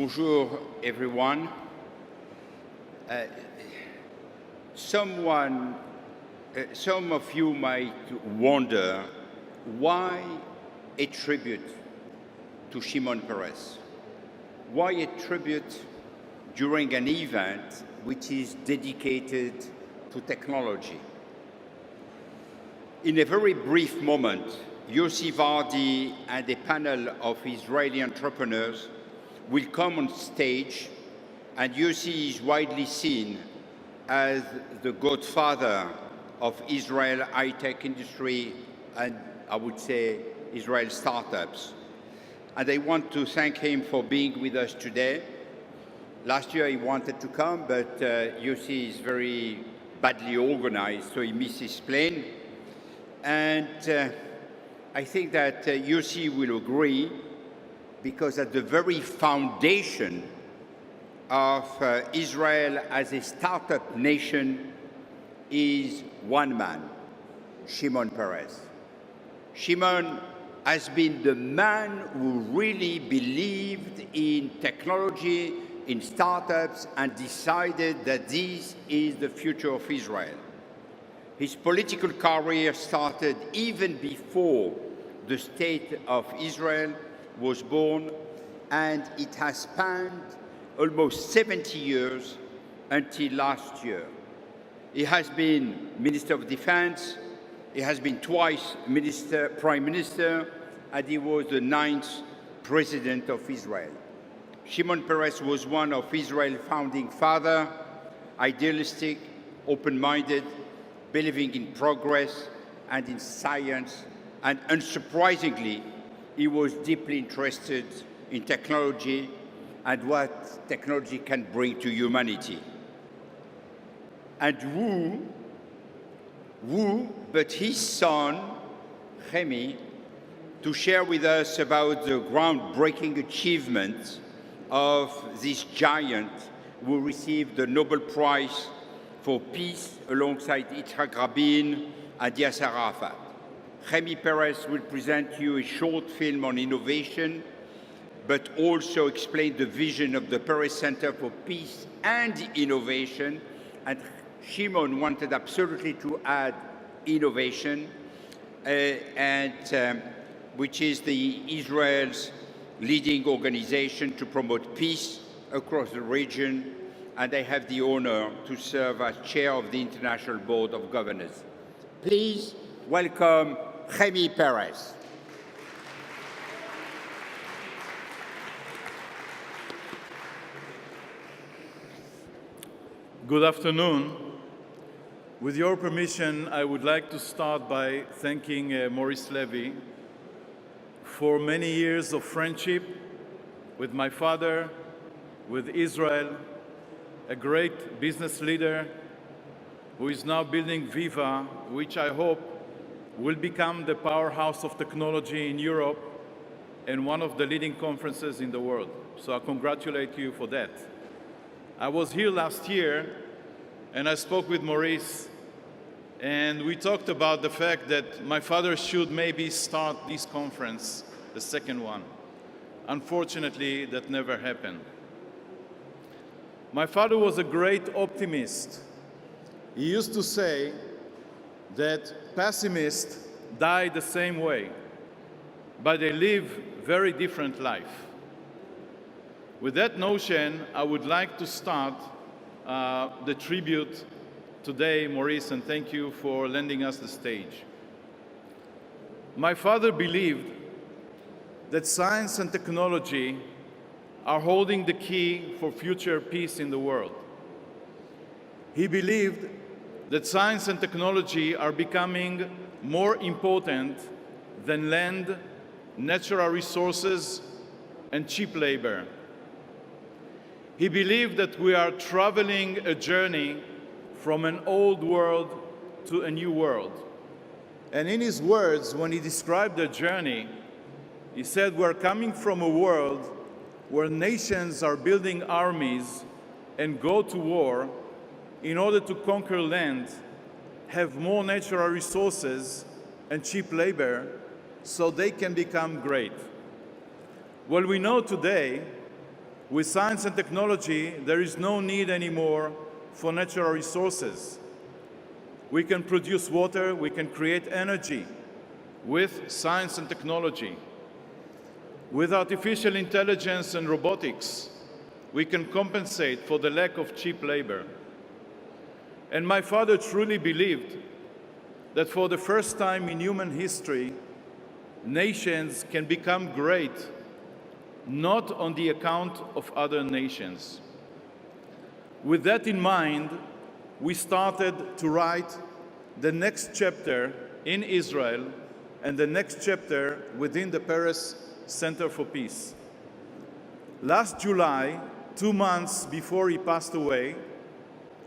Bonjour, everyone. Some of you might wonder why a tribute to Shimon Peres? Why a tribute during an event which is dedicated to technology? In a very brief moment, Yossi Vardi and a panel of Israeli entrepreneurs will come on stage, and Yossi is widely seen as the godfather of Israel high-tech industry and, I would say, Israel startups. And I want to thank him for being with us today. Last year he wanted to come, but Yossi is very badly organized, so he missed his plane. And I think that Yossi will agree, because at the very foundation of Israel as a startup nation is one man, Shimon Peres. Shimon has been the man who really believed in technology, in startups, and decided that this is the future of Israel. His political career started even before the state of Israel was born, and it has spanned almost 70 years until last year. He has been Minister of Defense, he has been twice Prime Minister, and he was the 9th President of Israel. Shimon Peres was one of Israel's founding fathers, idealistic, open-minded, believing in progress and in science, and unsurprisingly, he was deeply interested in technology and what technology can bring to humanity. And but his son, Chemi, to share with us about the groundbreaking achievements of this giant who received the Nobel Prize for Peace alongside Yitzhak Rabin and Yasser Arafat. Chemi Peres will present you a short film on innovation, but also explain the vision of the Peres Center for Peace and Innovation. And Shimon wanted absolutely to add innovation, which is Israel's leading organization to promote peace across the region. And I have the honor to serve as chair of the International Board of Governors. Please welcome Chemi Peres. Good afternoon. With your permission, I would like to start by thanking Maurice Lévy for many years of friendship with my father, with Israel, a great business leader who is now building Viva, which I hope will become the powerhouse of technology in Europe and one of the leading conferences in the world. So I congratulate you for that. I was here last year and I spoke with Maurice, and we talked about the fact that my father should maybe start this conference, the second one. Unfortunately, that never happened. My father was a great optimist. He used to say that pessimists die the same way, but they live very different life. With that notion, I would like to start the tribute today, Maurice, and thank you for lending us the stage. My father believed that science and technology are holding the key for future peace in the world. He believed that science and technology are becoming more important than land, natural resources, and cheap labor. He believed that we are traveling a journey from an old world to a new world. And in his words, when he described the journey, he said, we're coming from a world where nations are building armies and go to war in order to conquer land, have more natural resources and cheap labor, so they can become great. Well, we know today With science and technology, there is no need anymore for natural resources. We can produce water, we can create energy with science and technology. With artificial intelligence and robotics, we can compensate for the lack of cheap labor. And my father truly believed that for the first time in human history, nations can become great, not on the account of other nations. With that in mind, we started to write the next chapter in Israel and the next chapter within the Paris Center for Peace. Last July, 2 months before he passed away,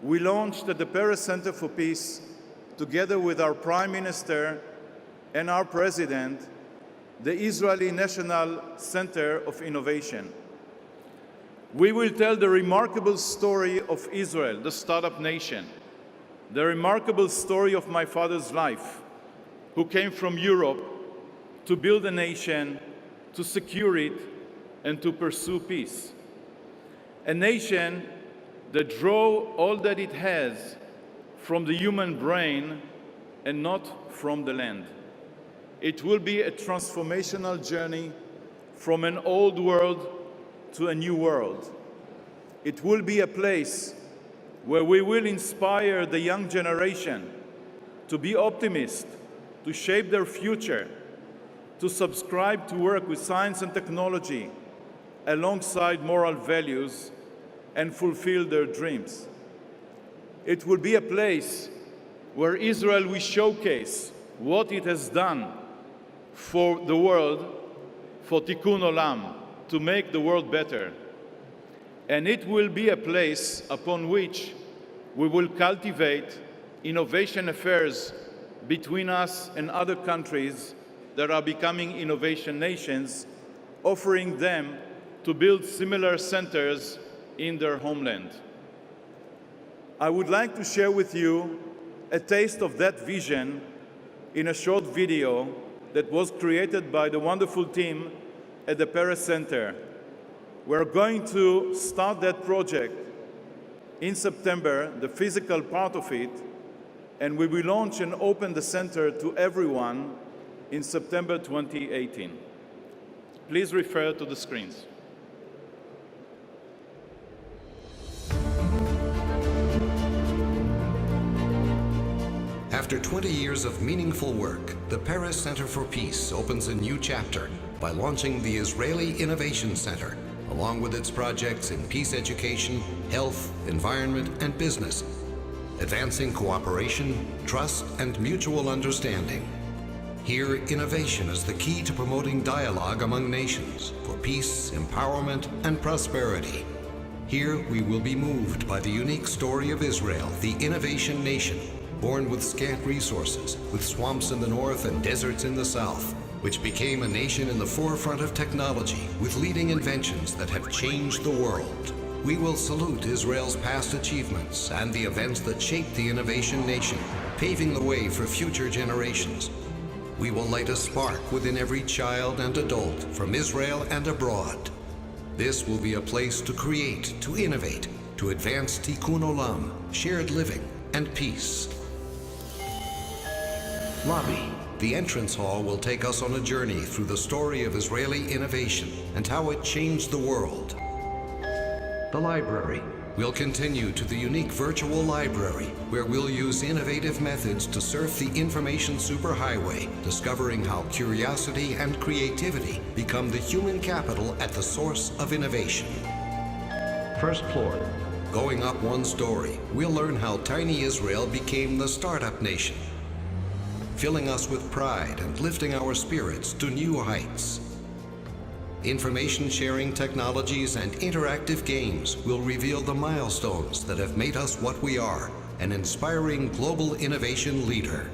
we launched at the Paris Center for Peace, together with our Prime Minister and our President, the Israeli National Center of Innovation. We will tell the remarkable story of Israel, the startup nation, the remarkable story of my father's life, who came from Europe to build a nation, to secure it, and to pursue peace. A nation that draws all that it has from the human brain and not from the land. It will be a transformational journey from an old world to a new world. It will be a place where we will inspire the young generation to be optimistic, to shape their future, to subscribe to work with science and technology alongside moral values and fulfill their dreams. It will be a place where Israel will showcase what it has done for the world, for Tikkun Olam, to make the world better. And it will be a place upon which we will cultivate innovation affairs between us and other countries that are becoming innovation nations, offering them to build similar centers in their homeland. I would like to share with you a taste of that vision in a short video that was created by the wonderful team at the Paris Center. We're going to start that project in September, the physical part of it, and we will launch and open the center to everyone in September 2018. Please refer to the screens. After 20 years of meaningful work, the Paris Center for Peace opens a new chapter by launching the Israeli Innovation Center, along with its projects in peace education, health, environment, and business, advancing cooperation, trust, and mutual understanding. Here, innovation is the key to promoting dialogue among nations for peace, empowerment, and prosperity. Here, we will be moved by the unique story of Israel, the innovation nation, born with scant resources, with swamps in the north and deserts in the south, which became a nation in the forefront of technology with leading inventions that have changed the world. We will salute Israel's past achievements and the events that shaped the innovation nation, paving the way for future generations. We will light a spark within every child and adult from Israel and abroad. This will be a place to create, to innovate, to advance Tikkun Olam, shared living, and peace. Lobby. The entrance hall will take us on a journey through the story of Israeli innovation and how it changed the world. The library. We'll continue to the unique virtual library, where we'll use innovative methods to surf the information superhighway, discovering how curiosity and creativity become the human capital at the source of innovation. First floor. Going up one story, we'll learn how tiny Israel became the startup nation, filling us with pride and lifting our spirits to new heights. Information sharing technologies and interactive games will reveal the milestones that have made us what we are, an inspiring global innovation leader.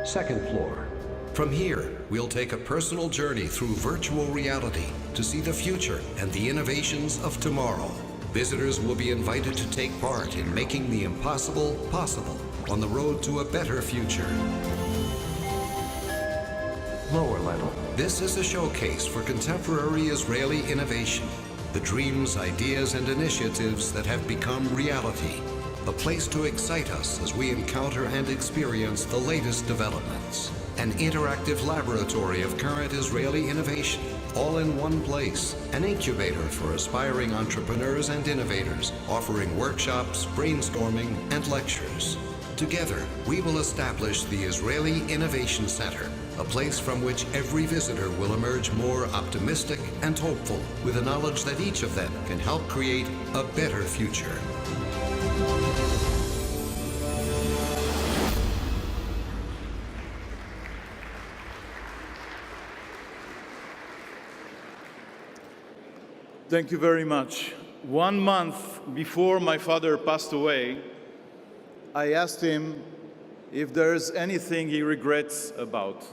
Second floor. From here, we'll take a personal journey through virtual reality to see the future and the innovations of tomorrow. Visitors will be invited to take part in making the impossible possible on the road to a better future. lower level. This is a showcase for contemporary Israeli innovation, the dreams, ideas, and initiatives that have become reality. A place to excite us as we encounter and experience the latest developments. An interactive laboratory of current Israeli innovation, all in one place. An incubator for aspiring entrepreneurs and innovators, offering workshops, brainstorming, and lectures. Together, we will establish the Israeli Innovation Center, a place from which every visitor will emerge more optimistic and hopeful, with the knowledge that each of them can help create a better future. Thank you very much. 1 month before my father passed away, I asked him if there's anything he regrets about.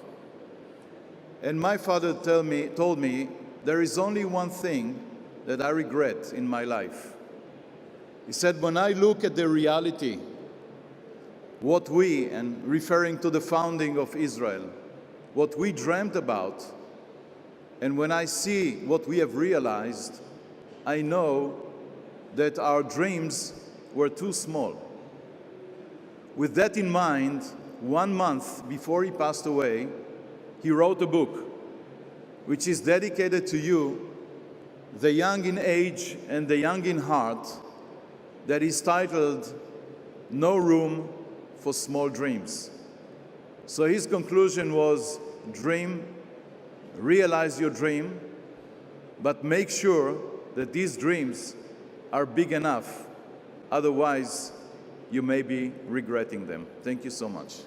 And my father told me, there is only one thing that I regret in my life. He said, when I look at the reality, what we, and referring to the founding of Israel, what we dreamt about, and when I see what we have realized, I know that our dreams were too small. With that in mind, 1 month before he passed away, he wrote a book which is dedicated to you, the young in age and the young in heart, that is titled, No Room for Small Dreams. So his conclusion was, dream, realize your dream, but make sure that these dreams are big enough. Otherwise, you may be regretting them. Thank you so much.